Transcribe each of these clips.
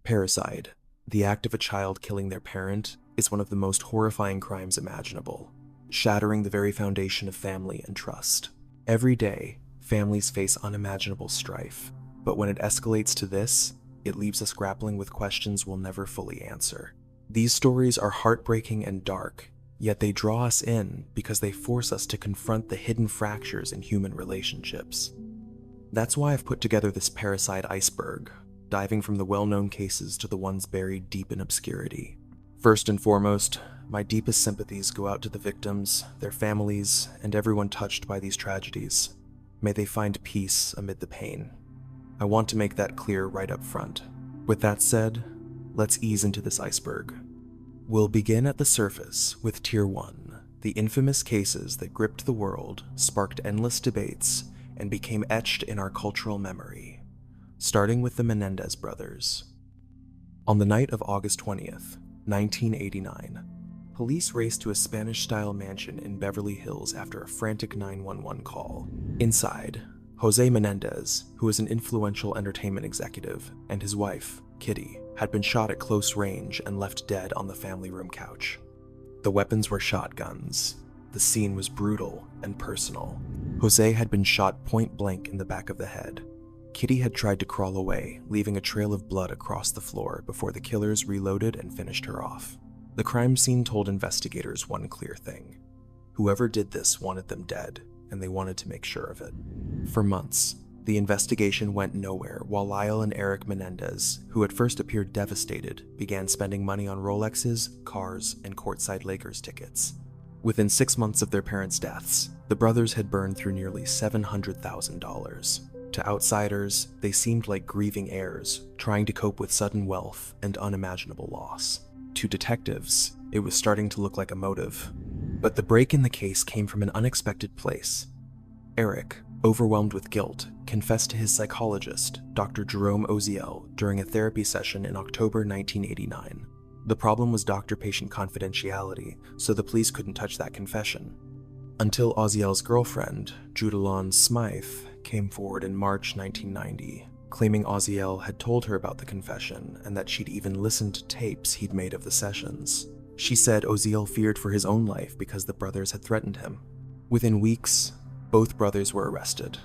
Parricide, the act of a child killing their parent, is one of the most horrifying crimes imaginable, shattering the very foundation of family and trust. Every day, families face unimaginable strife, but when it escalates to this, it leaves us grappling with questions we'll never fully answer. These stories are heartbreaking and dark, yet they draw us in because they force us to confront the hidden fractures in human relationships. That's why I've put together this Parricide Iceberg, diving from the well-known cases to the ones buried deep in obscurity. First and foremost, my deepest sympathies go out to the victims, their families, and everyone touched by these tragedies. May they find peace amid the pain. I want to make that clear right up front. With that said, let's ease into this iceberg. We'll begin at the surface with Tier 1, the infamous cases that gripped the world, sparked endless debates, and became etched in our cultural memory. Starting with the Menendez Brothers. On the night of August 20th, 1989, police raced to a Spanish-style mansion in Beverly Hills after a frantic 911 call. Inside, Jose Menendez, who was an influential entertainment executive, and his wife, Kitty, had been shot at close range and left dead on the family room couch. The weapons were shotguns. The scene was brutal and personal. Jose had been shot point blank in the back of the head. Kitty had tried to crawl away, leaving a trail of blood across the floor before the killers reloaded and finished her off. The crime scene told investigators one clear thing. Whoever did this wanted them dead, and they wanted to make sure of it. For months, the investigation went nowhere while Lyle and Eric Menendez, who at first appeared devastated, began spending money on Rolexes, cars, and courtside Lakers tickets. Within 6 months of their parents' deaths, the brothers had burned through nearly $700,000. To outsiders, they seemed like grieving heirs, trying to cope with sudden wealth and unimaginable loss. To detectives, it was starting to look like a motive. But the break in the case came from an unexpected place. Eric, overwhelmed with guilt, confessed to his psychologist, Dr. Jerome Oziel, during a therapy session in October 1989. The problem was doctor-patient confidentiality, so the police couldn't touch that confession. Until Oziel's girlfriend, Judalon Smythe, came forward in March 1990, claiming Oziel had told her about the confession and that she'd even listened to tapes he'd made of the sessions. She said Oziel feared for his own life because the brothers had threatened him. Within weeks, both brothers were arrested.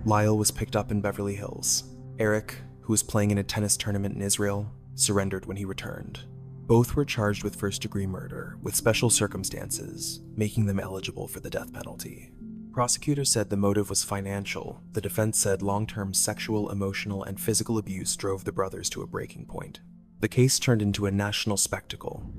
Lyle was picked up in Beverly Hills. Eric, who was playing in a tennis tournament in Israel, surrendered when he returned. Both were charged with first-degree murder, with special circumstances, making them eligible for the death penalty. Prosecutors said the motive was financial. The defense said long-term sexual, emotional, and physical abuse drove the brothers to a breaking point. The case turned into a national spectacle.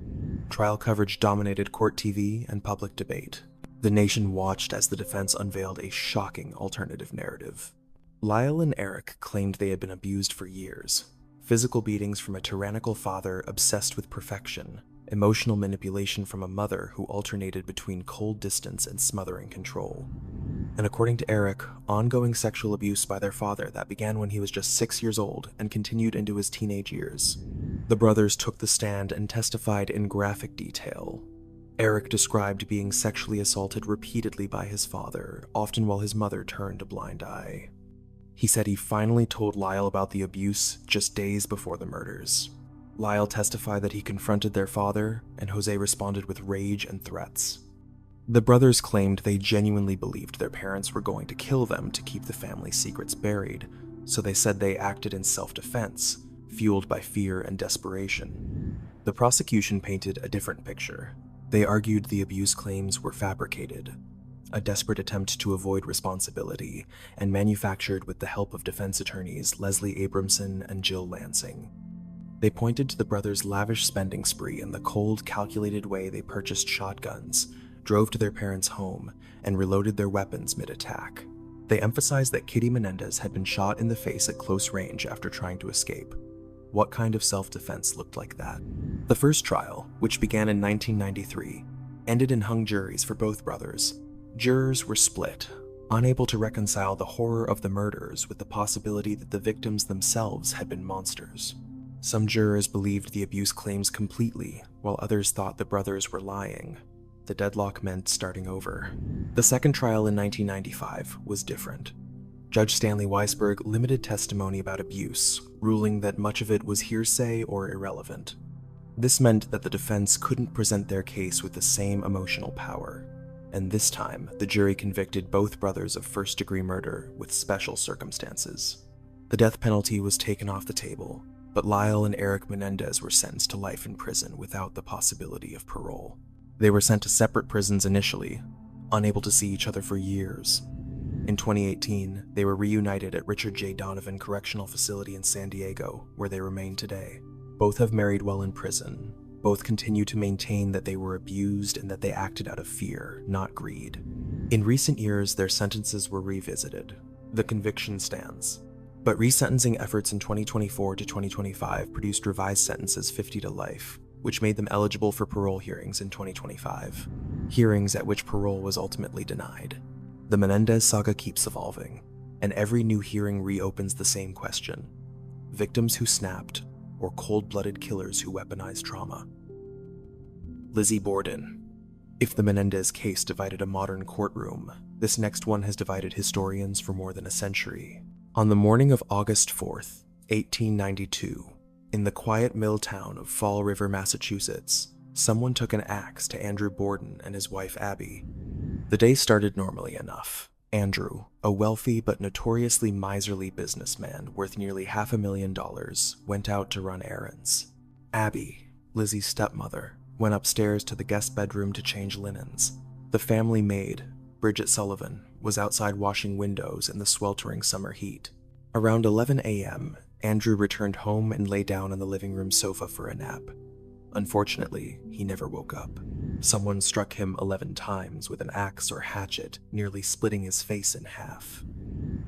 Trial coverage dominated court TV and public debate. The nation watched as the defense unveiled a shocking alternative narrative. Lyle and Eric claimed they had been abused for years. Physical beatings from a tyrannical father obsessed with perfection, emotional manipulation from a mother who alternated between cold distance and smothering control. And according to Eric, ongoing sexual abuse by their father that began when he was just 6 years old and continued into his teenage years. The brothers took the stand and testified in graphic detail. Eric described being sexually assaulted repeatedly by his father, often while his mother turned a blind eye. He said he finally told Lyle about the abuse just days before the murders. Lyle testified that he confronted their father, and Jose responded with rage and threats. The brothers claimed they genuinely believed their parents were going to kill them to keep the family secrets buried, so they said they acted in self-defense, fueled by fear and desperation. The prosecution painted a different picture. They argued the abuse claims were fabricated, a desperate attempt to avoid responsibility, and manufactured with the help of defense attorneys Leslie Abramson and Jill Lansing. They pointed to the brothers' lavish spending spree and the cold, calculated way they purchased shotguns, drove to their parents' home, and reloaded their weapons mid-attack. They emphasized that Kitty Menendez had been shot in the face at close range after trying to escape. What kind of self-defense looked like that? The first trial, which began in 1993, ended in hung juries for both brothers. Jurors were split, unable to reconcile the horror of the murders with the possibility that the victims themselves had been monsters. Some jurors believed the abuse claims completely, while others thought the brothers were lying. The deadlock meant starting over. The second trial in 1995 was different. Judge Stanley Weisberg limited testimony about abuse, ruling that much of it was hearsay or irrelevant. This meant that the defense couldn't present their case with the same emotional power, and this time the jury convicted both brothers of first-degree murder with special circumstances. The death penalty was taken off the table, but Lyle and Eric Menendez were sentenced to life in prison without the possibility of parole. They were sent to separate prisons initially, unable to see each other for years. In 2018, they were reunited at Richard J. Donovan Correctional Facility in San Diego, where they remain today. Both have married while in prison. Both continue to maintain that they were abused and that they acted out of fear, not greed. In recent years, their sentences were revisited. The conviction stands. But resentencing efforts in 2024 to 2025 produced revised sentences 50 to life, which made them eligible for parole hearings in 2025, hearings at which parole was ultimately denied. The Menendez saga keeps evolving, and every new hearing reopens the same question: victims who snapped, or cold-blooded killers who weaponized trauma. Lizzie Borden. If the Menendez case divided a modern courtroom, this next one has divided historians for more than a century. On the morning of August 4th, 1892, in the quiet mill town of Fall River, Massachusetts, someone took an axe to Andrew Borden and his wife Abby. The day started normally enough. Andrew, a wealthy but notoriously miserly businessman worth nearly $500,000, went out to run errands. Abby, Lizzie's stepmother, went upstairs to the guest bedroom to change linens. The family maid, Bridget Sullivan, was outside washing windows in the sweltering summer heat. Around 11 a.m., Andrew returned home and lay down on the living room sofa for a nap. Unfortunately, he never woke up. Someone struck him 11 times with an axe or hatchet, nearly splitting his face in half.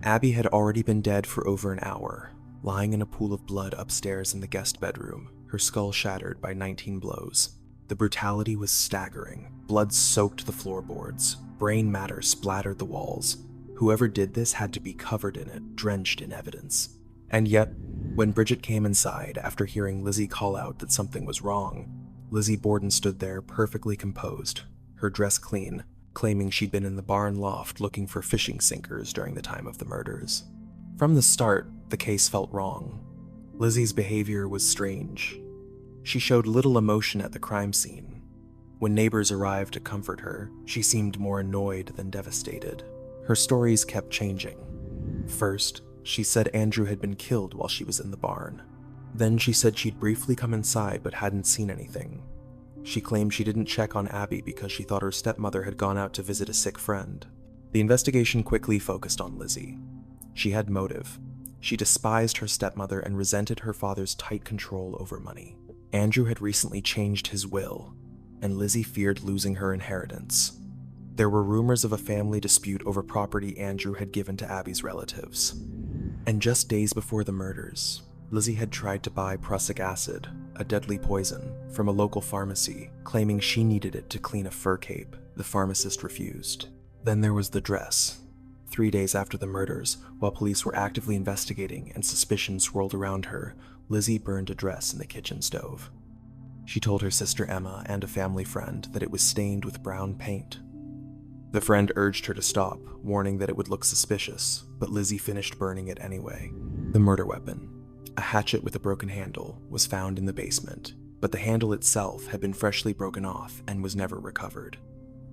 Abby had already been dead for over an hour, lying in a pool of blood upstairs in the guest bedroom, her skull shattered by 19 blows. The brutality was staggering. Blood soaked the floorboards. Brain matter splattered the walls. Whoever did this had to be covered in it, drenched in evidence. And yet, when Bridget came inside after hearing Lizzie call out that something was wrong, Lizzie Borden stood there perfectly composed, her dress clean, claiming she'd been in the barn loft looking for fishing sinkers during the time of the murders. From the start, the case felt wrong. Lizzie's behavior was strange. She showed little emotion at the crime scene. When neighbors arrived to comfort her, she seemed more annoyed than devastated. Her stories kept changing. First, she said Andrew had been killed while she was in the barn. Then she said she'd briefly come inside but hadn't seen anything. She claimed she didn't check on Abby because she thought her stepmother had gone out to visit a sick friend. The investigation quickly focused on Lizzie. She had motive. She despised her stepmother and resented her father's tight control over money. Andrew had recently changed his will, and Lizzie feared losing her inheritance. There were rumors of a family dispute over property Andrew had given to Abby's relatives. And just days before the murders, Lizzie had tried to buy prussic acid, a deadly poison, from a local pharmacy, claiming she needed it to clean a fur cape. The pharmacist refused. Then there was the dress. 3 days after the murders, while police were actively investigating and suspicion swirled around her, Lizzie burned a dress in the kitchen stove. She told her sister Emma and a family friend that it was stained with brown paint. The friend urged her to stop, warning that it would look suspicious, but Lizzie finished burning it anyway. The murder weapon, a hatchet with a broken handle, was found in the basement, but the handle itself had been freshly broken off and was never recovered.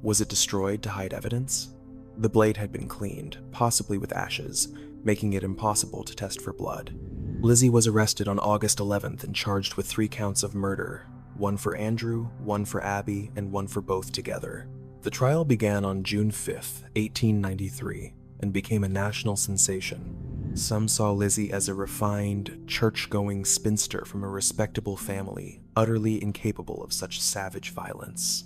Was it destroyed to hide evidence? The blade had been cleaned, possibly with ashes, making it impossible to test for blood. Lizzie was arrested on August 11th and charged with 3 counts of murder, 1 for Andrew, 1 for Abby, and 1 for both together. The trial began on June 5th, 1893, and became a national sensation. Some saw Lizzie as a refined, church-going spinster from a respectable family, utterly incapable of such savage violence.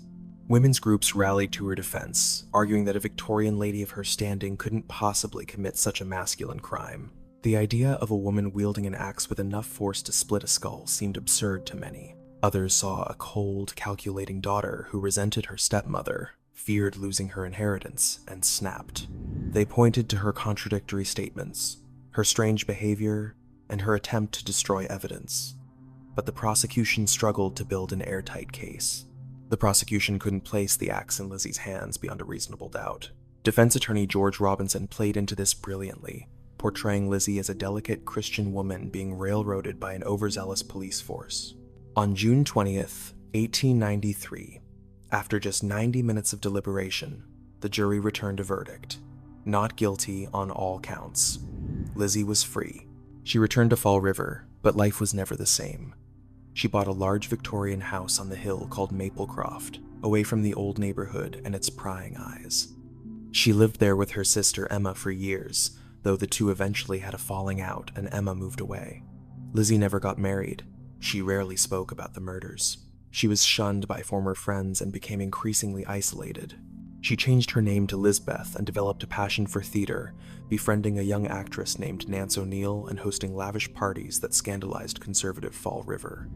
Women's groups rallied to her defense, arguing that a Victorian lady of her standing couldn't possibly commit such a masculine crime. The idea of a woman wielding an axe with enough force to split a skull seemed absurd to many. Others saw a cold, calculating daughter who resented her stepmother, feared losing her inheritance, and snapped. They pointed to her contradictory statements, her strange behavior, and her attempt to destroy evidence. But the prosecution struggled to build an airtight case. The prosecution couldn't place the axe in Lizzie's hands beyond a reasonable doubt. Defense attorney George Robinson played into this brilliantly, portraying Lizzie as a delicate Christian woman being railroaded by an overzealous police force. On June 20th, 1893, after just 90 minutes of deliberation, the jury returned a verdict: not guilty on all counts. Lizzie was free. She returned to Fall River, but life was never the same. She bought a large Victorian house on the hill called Maplecroft, away from the old neighborhood and its prying eyes. She lived there with her sister Emma for years, though the two eventually had a falling out and Emma moved away. Lizzie never got married. She rarely spoke about the murders. She was shunned by former friends and became increasingly isolated. She changed her name to Lizbeth and developed a passion for theater, befriending a young actress named Nance O'Neill and hosting lavish parties that scandalized conservative Fall River.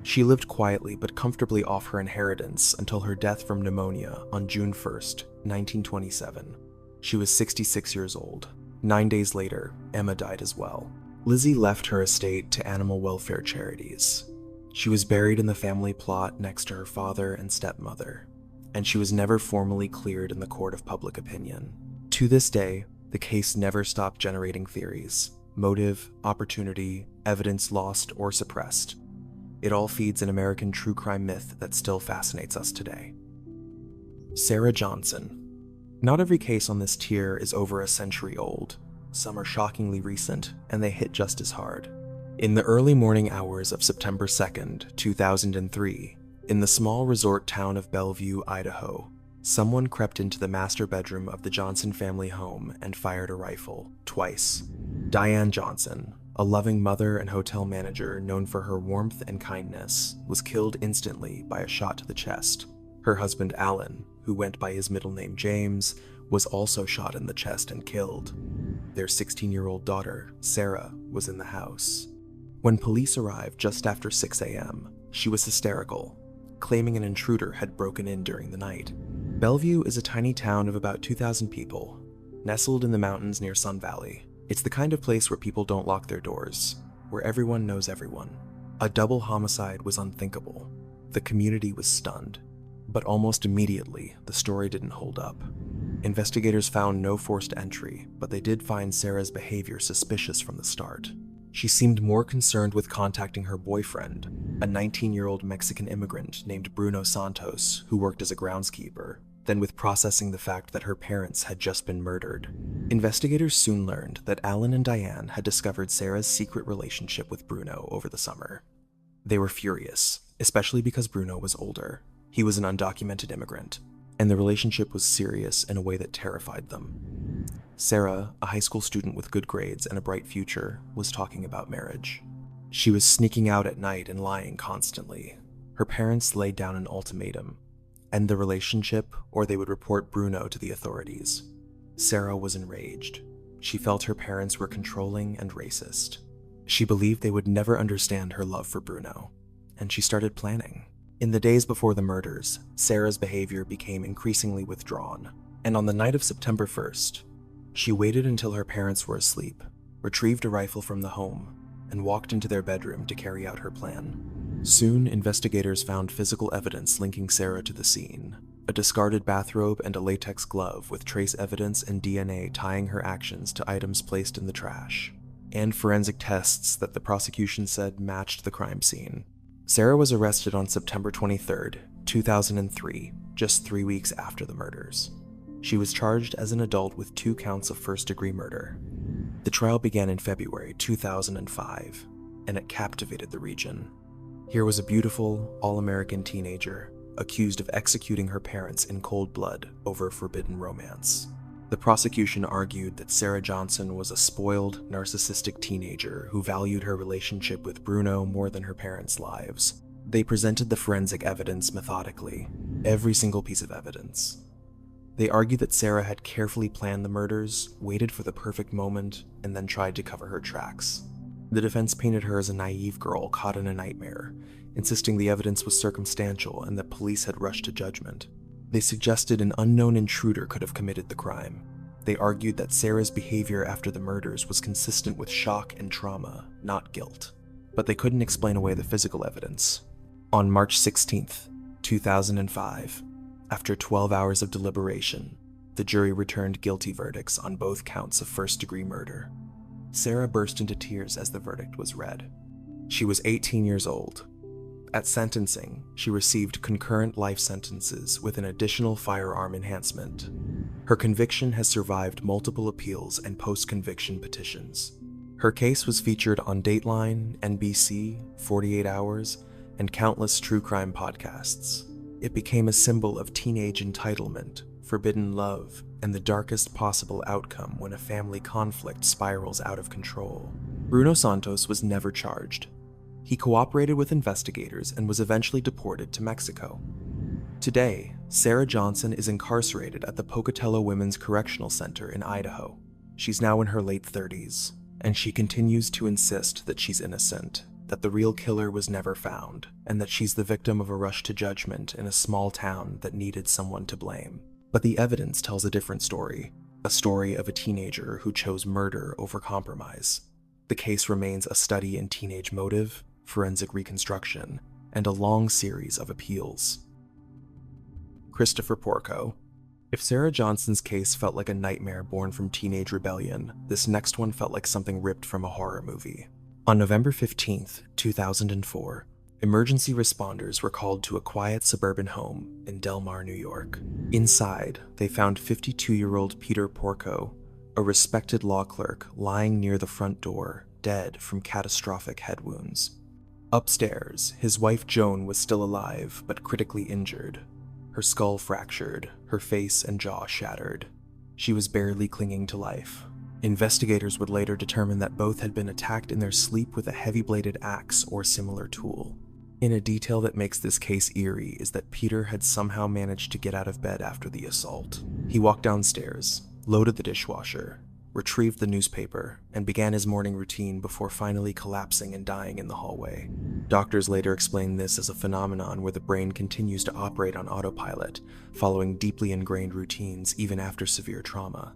She lived quietly but comfortably off her inheritance until her death from pneumonia on June 1st, 1927. She was 66 years old. 9 days later, Emma died as well. Lizzie left her estate to animal welfare charities. She was buried in the family plot next to her father and stepmother, and she was never formally cleared in the court of public opinion. To this day, the case never stopped generating theories: motive, opportunity, evidence lost or suppressed. It all feeds an American true crime myth that still fascinates us today. Sarah Johnson. Not every case on this tier is over a century old. Some are shockingly recent, and they hit just as hard. In the early morning hours of September 2nd, 2003, in the small resort town of Bellevue, Idaho, someone crept into the master bedroom of the Johnson family home and fired a rifle, twice. Diane Johnson, a loving mother and hotel manager known for her warmth and kindness, was killed instantly by a shot to the chest. Her husband Alan, who went by his middle name James, was also shot in the chest and killed. Their 16-year-old daughter, Sarah, was in the house. When police arrived just after 6 a.m., she was hysterical, claiming an intruder had broken in during the night. Bellevue is a tiny town of about 2,000 people, nestled in the mountains near Sun Valley. It's the kind of place where people don't lock their doors, where everyone knows everyone. A double homicide was unthinkable. The community was stunned. But almost immediately, the story didn't hold up. Investigators found no forced entry, but they did find Sarah's behavior suspicious from the start. She seemed more concerned with contacting her boyfriend, a 19-year-old Mexican immigrant named Bruno Santos, who worked as a groundskeeper, than with processing the fact that her parents had just been murdered. Investigators soon learned that Alan and Diane had discovered Sarah's secret relationship with Bruno over the summer. They were furious, especially because Bruno was older. He was an undocumented immigrant, and the relationship was serious in a way that terrified them. Sarah, a high school student with good grades and a bright future, was talking about marriage. She was sneaking out at night and lying constantly. Her parents laid down an ultimatum: end the relationship or they would report Bruno to the authorities. Sarah was enraged. She felt her parents were controlling and racist. She believed they would never understand her love for Bruno, and she started planning. In the days before the murders, Sarah's behavior became increasingly withdrawn, and on the night of September 1st, she waited until her parents were asleep, retrieved a rifle from the home, and walked into their bedroom to carry out her plan. Soon, investigators found physical evidence linking Sarah to the scene: a discarded bathrobe and a latex glove with trace evidence and DNA tying her actions to items placed in the trash, and forensic tests that the prosecution said matched the crime scene. Sarah was arrested on September 23rd, 2003, just 3 weeks after the murders. She was charged as an adult with 2 counts of first-degree murder. The trial began in February 2005, and it captivated the region. Here was a beautiful, all-American teenager accused of executing her parents in cold blood over forbidden romance. The prosecution argued that Sarah Johnson was a spoiled, narcissistic teenager who valued her relationship with Bruno more than her parents' lives. They presented the forensic evidence methodically, every single piece of evidence. They argued that Sarah had carefully planned the murders, waited for the perfect moment, and then tried to cover her tracks. The defense painted her as a naive girl caught in a nightmare, insisting the evidence was circumstantial and that police had rushed to judgment. They suggested an unknown intruder could have committed the crime. They argued that Sarah's behavior after the murders was consistent with shock and trauma, not guilt. But they couldn't explain away the physical evidence. On March 16th, 2005, after 12 hours of deliberation, the jury returned guilty verdicts on both counts of first-degree murder. Sarah burst into tears as the verdict was read. She was 18 years old. At sentencing, she received concurrent life sentences with an additional firearm enhancement. Her conviction has survived multiple appeals and post-conviction petitions. Her case was featured on Dateline, NBC, 48 Hours, and countless true crime podcasts. It became a symbol of teenage entitlement, forbidden love, and the darkest possible outcome when a family conflict spirals out of control. Bruno Santos was never charged. He cooperated with investigators and was eventually deported to Mexico. Today, Sarah Johnson is incarcerated at the Pocatello Women's Correctional Center in Idaho. She's now in her late 30s, and she continues to insist that she's innocent, that the real killer was never found, and that she's the victim of a rush to judgment in a small town that needed someone to blame. But the evidence tells a different story, a story of a teenager who chose murder over compromise. The case remains a study in teenage motive, forensic reconstruction, and a long series of appeals. Christopher Porco. If Sarah Johnson's case felt like a nightmare born from teenage rebellion, this next one felt like something ripped from a horror movie. On November 15, 2004, emergency responders were called to a quiet suburban home in Del Mar, New York. Inside, they found 52-year-old Peter Porco, a respected law clerk, lying near the front door, dead from catastrophic head wounds. Upstairs, his wife Joan was still alive, but critically injured. Her skull fractured, her face and jaw shattered. She was barely clinging to life. Investigators would later determine that both had been attacked in their sleep with a heavy-bladed axe or similar tool. In a detail that makes this case eerie is that Peter had somehow managed to get out of bed after the assault. He walked downstairs, loaded the dishwasher, retrieved the newspaper, and began his morning routine before finally collapsing and dying in the hallway. Doctors later explained this as a phenomenon where the brain continues to operate on autopilot, following deeply ingrained routines even after severe trauma.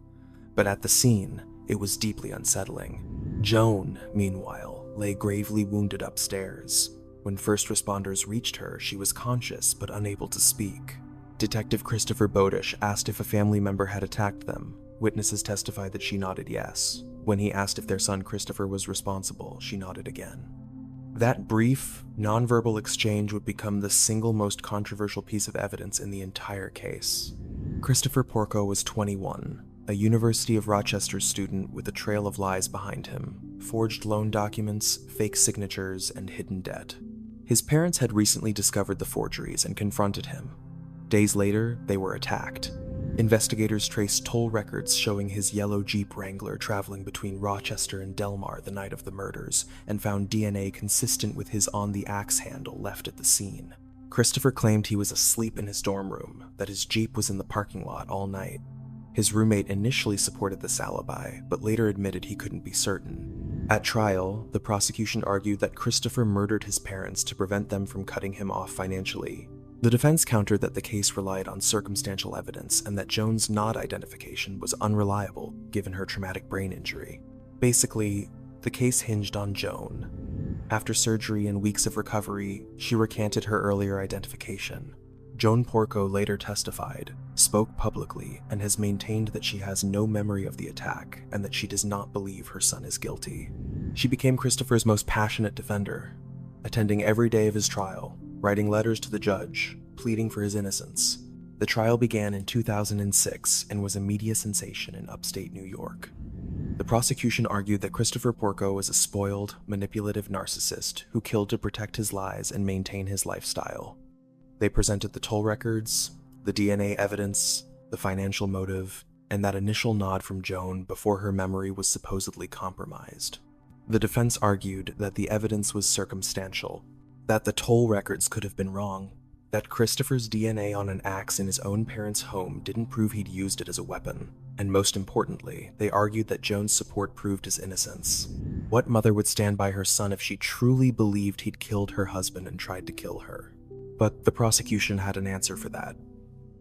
But at the scene, it was deeply unsettling. Joan, meanwhile, lay gravely wounded upstairs. When first responders reached her, she was conscious but unable to speak. Detective Christopher Bodish asked if a family member had attacked them. Witnesses testified that she nodded yes. When he asked if their son Christopher was responsible, she nodded again. That brief, nonverbal exchange would become the single most controversial piece of evidence in the entire case. Christopher Porco was 21, a University of Rochester student with a trail of lies behind him, forged loan documents, fake signatures, and hidden debt. His parents had recently discovered the forgeries and confronted him. Days later, they were attacked. Investigators traced toll records showing his yellow Jeep Wrangler traveling between Rochester and Del Mar the night of the murders, and found DNA consistent with his on the axe handle left at the scene. Christopher claimed he was asleep in his dorm room, that his Jeep was in the parking lot all night. His roommate initially supported this alibi, but later admitted he couldn't be certain. At trial, the prosecution argued that Christopher murdered his parents to prevent them from cutting him off financially. The defense countered that the case relied on circumstantial evidence and that Joan's nod identification was unreliable given her traumatic brain injury. Basically, the case hinged on Joan. After surgery and weeks of recovery, she recanted her earlier identification. Joan Porco later testified, spoke publicly, and has maintained that she has no memory of the attack and that she does not believe her son is guilty. She became Christopher's most passionate defender, attending every day of his trial, writing letters to the judge, pleading for his innocence. The trial began in 2006 and was a media sensation in upstate New York. The prosecution argued that Christopher Porco was a spoiled, manipulative narcissist who killed to protect his lies and maintain his lifestyle. They presented the toll records, the DNA evidence, the financial motive, and that initial nod from Joan before her memory was supposedly compromised. The defense argued that the evidence was circumstantial, that the toll records could have been wrong, that Christopher's DNA on an axe in his own parents' home didn't prove he'd used it as a weapon, and most importantly, they argued that Joan's support proved his innocence. What mother would stand by her son if she truly believed he'd killed her husband and tried to kill her? But the prosecution had an answer for that.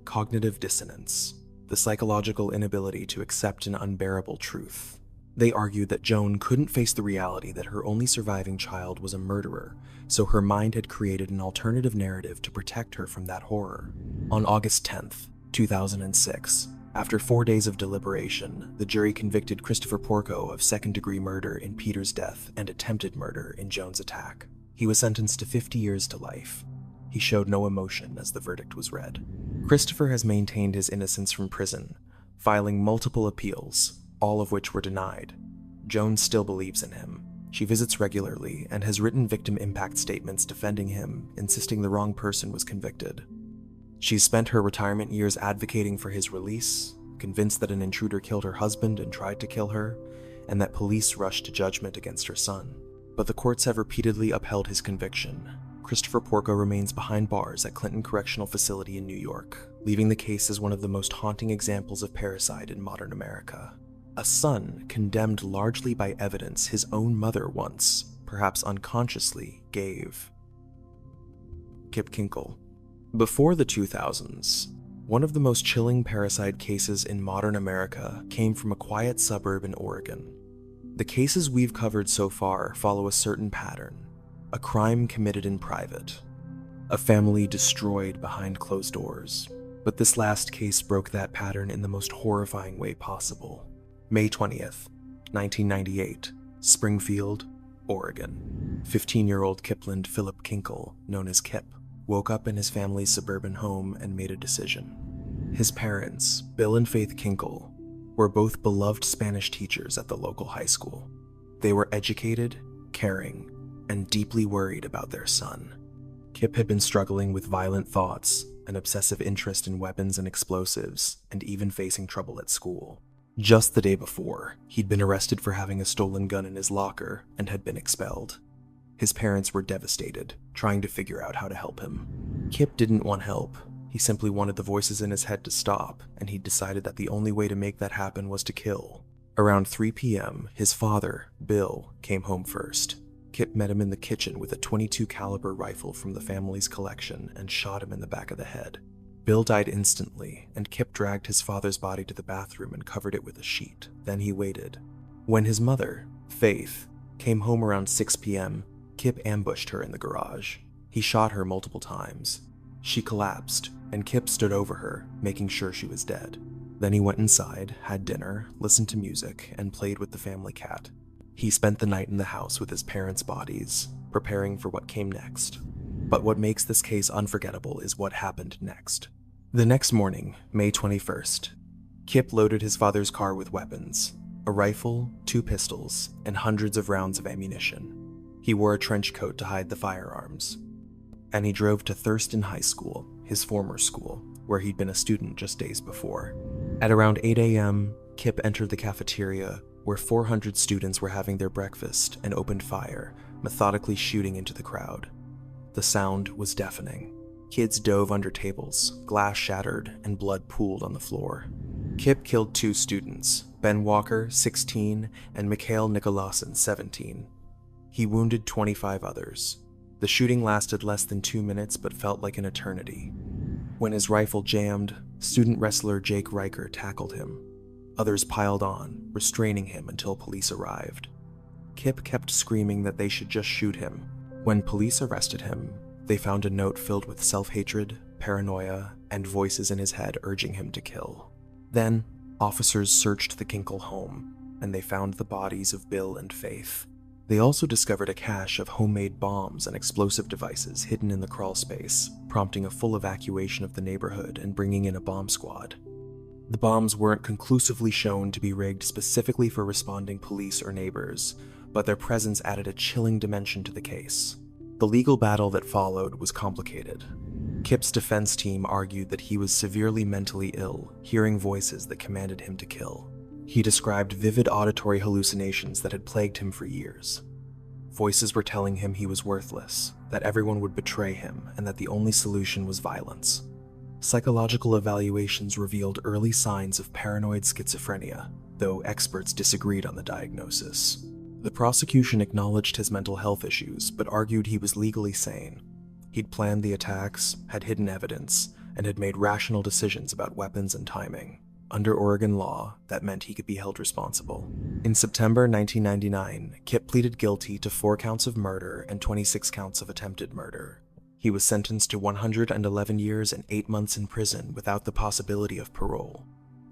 Cognitive dissonance, the psychological inability to accept an unbearable truth. They argued that Joan couldn't face the reality that her only surviving child was a murderer, so her mind had created an alternative narrative to protect her from that horror. On August 10th, 2006, After 4 days of deliberation, the jury convicted Christopher Porco of second-degree murder in Peter's death and attempted murder in Jones' attack. He was sentenced to 50 years to life. He showed no emotion as the verdict was read. Christopher has maintained his innocence from prison, filing multiple appeals, all of which were denied. Jones still believes in him. She visits regularly and has written victim impact statements defending him, insisting the wrong person was convicted. She's spent her retirement years advocating for his release, convinced that an intruder killed her husband and tried to kill her, and that police rushed to judgment against her son. But the courts have repeatedly upheld his conviction. Christopher Porco remains behind bars at Clinton Correctional Facility in New York, leaving the case as one of the most haunting examples of parricide in modern America. A son condemned largely by evidence his own mother once, perhaps unconsciously, gave. Kip Kinkel. Before the 2000s, one of the most chilling parricide cases in modern America came from a quiet suburb in Oregon. The cases we've covered so far follow a certain pattern: a crime committed in private, a family destroyed behind closed doors. But this last case broke that pattern in the most horrifying way possible. May 20th, 1998, Springfield, Oregon. 15-year-old Kipland Philip Kinkel, known as Kip, woke up in his family's suburban home and made a decision. His parents, Bill and Faith Kinkel, were both beloved Spanish teachers at the local high school. They were educated, caring, and deeply worried about their son. Kip had been struggling with violent thoughts, an obsessive interest in weapons and explosives, and even facing trouble at school. Just the day before, he'd been arrested for having a stolen gun in his locker and had been expelled. His parents were devastated, trying to figure out how to help him. Kip didn't want help. He simply wanted the voices in his head to stop, and he'd decided that the only way to make that happen was to kill. Around 3 p.m., his father, Bill, came home first. Kip met him in the kitchen with a .22 caliber rifle from the family's collection and shot him in the back of the head. Bill died instantly, and Kip dragged his father's body to the bathroom and covered it with a sheet. Then he waited. When his mother, Faith, came home around 6 p.m., Kip ambushed her in the garage. He shot her multiple times. She collapsed, and Kip stood over her, making sure she was dead. Then he went inside, had dinner, listened to music, and played with the family cat. He spent the night in the house with his parents' bodies, preparing for what came next. But what makes this case unforgettable is what happened next. The next morning, May 21st, Kip loaded his father's car with weapons, a rifle, 2 pistols, and hundreds of rounds of ammunition. He wore a trench coat to hide the firearms. And he drove to Thurston High School, his former school, where he'd been a student just days before. At around 8 a.m., Kip entered the cafeteria, where 400 students were having their breakfast, and opened fire, methodically shooting into the crowd. The sound was deafening. Kids dove under tables, glass shattered, and blood pooled on the floor. Kip killed 2 students, Ben Walker, 16, and Mikhail Nicolason, 17. He wounded 25 others. The shooting lasted less than 2 minutes but felt like an eternity. When his rifle jammed, student wrestler Jake Riker tackled him. Others piled on, restraining him until police arrived. Kip kept screaming that they should just shoot him. When police arrested him, they found a note filled with self-hatred, paranoia, and voices in his head urging him to kill. Then, officers searched the Kinkel home, and they found the bodies of Bill and Faith. They also discovered a cache of homemade bombs and explosive devices hidden in the crawl space, prompting a full evacuation of the neighborhood and bringing in a bomb squad. The bombs weren't conclusively shown to be rigged specifically for responding police or neighbors, but their presence added a chilling dimension to the case. The legal battle that followed was complicated. Kip's defense team argued that he was severely mentally ill, hearing voices that commanded him to kill. He described vivid auditory hallucinations that had plagued him for years. Voices were telling him he was worthless, that everyone would betray him, and that the only solution was violence. Psychological evaluations revealed early signs of paranoid schizophrenia, though experts disagreed on the diagnosis. The prosecution acknowledged his mental health issues, but argued he was legally sane. He'd planned the attacks, had hidden evidence, and had made rational decisions about weapons and timing. Under Oregon law, that meant he could be held responsible. In September 1999, Kip pleaded guilty to 4 counts of murder and 26 counts of attempted murder. He was sentenced to 111 years and 8 months in prison without the possibility of parole.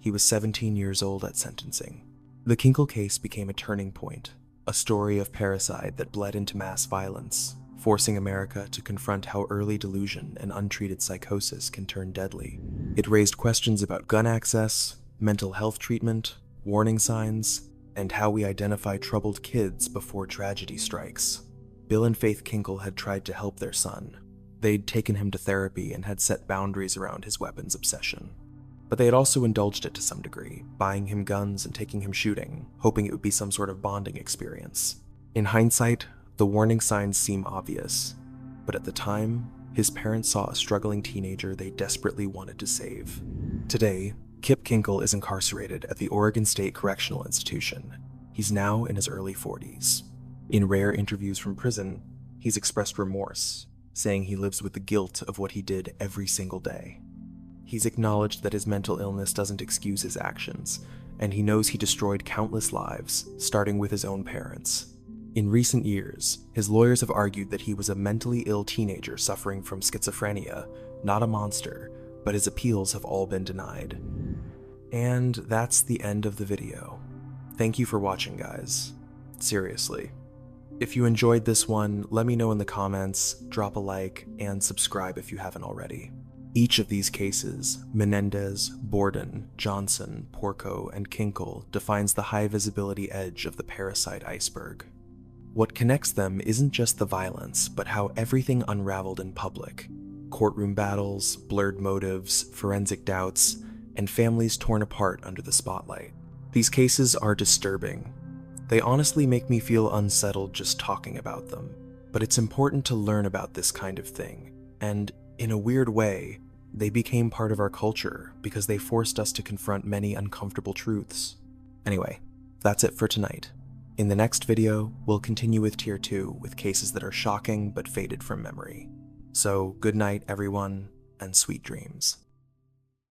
He was 17 years old at sentencing. The Kinkel case became a turning point, a story of parricide that bled into mass violence, forcing America to confront how early delusion and untreated psychosis can turn deadly. It raised questions about gun access, mental health treatment, warning signs, and how we identify troubled kids before tragedy strikes. Bill and Faith Kinkel had tried to help their son. They'd taken him to therapy and had set boundaries around his weapons obsession. But they had also indulged it to some degree, buying him guns and taking him shooting, hoping it would be some sort of bonding experience. In hindsight, the warning signs seem obvious, but at the time, his parents saw a struggling teenager they desperately wanted to save. Today, Kip Kinkel is incarcerated at the Oregon State Correctional Institution. He's now in his early 40s. In rare interviews from prison, he's expressed remorse, saying he lives with the guilt of what he did every single day. He's acknowledged that his mental illness doesn't excuse his actions, and he knows he destroyed countless lives, starting with his own parents. In recent years, his lawyers have argued that he was a mentally ill teenager suffering from schizophrenia, not a monster, but his appeals have all been denied. And that's the end of the video. Thank you for watching, guys. Seriously. If you enjoyed this one, let me know in the comments, drop a like, and subscribe if you haven't already. Each of these cases, Menendez, Borden, Johnson, Porco, and Kinkel, defines the high visibility edge of the Parricide Iceberg. What connects them isn't just the violence, but how everything unraveled in public. Courtroom battles, blurred motives, forensic doubts, and families torn apart under the spotlight. These cases are disturbing. They honestly make me feel unsettled just talking about them, but it's important to learn about this kind of thing, and in a weird way, they became part of our culture because they forced us to confront many uncomfortable truths. Anyway, that's it for tonight. In the next video, we'll continue with Tier 2 with cases that are shocking but faded from memory. So good night, everyone, and sweet dreams.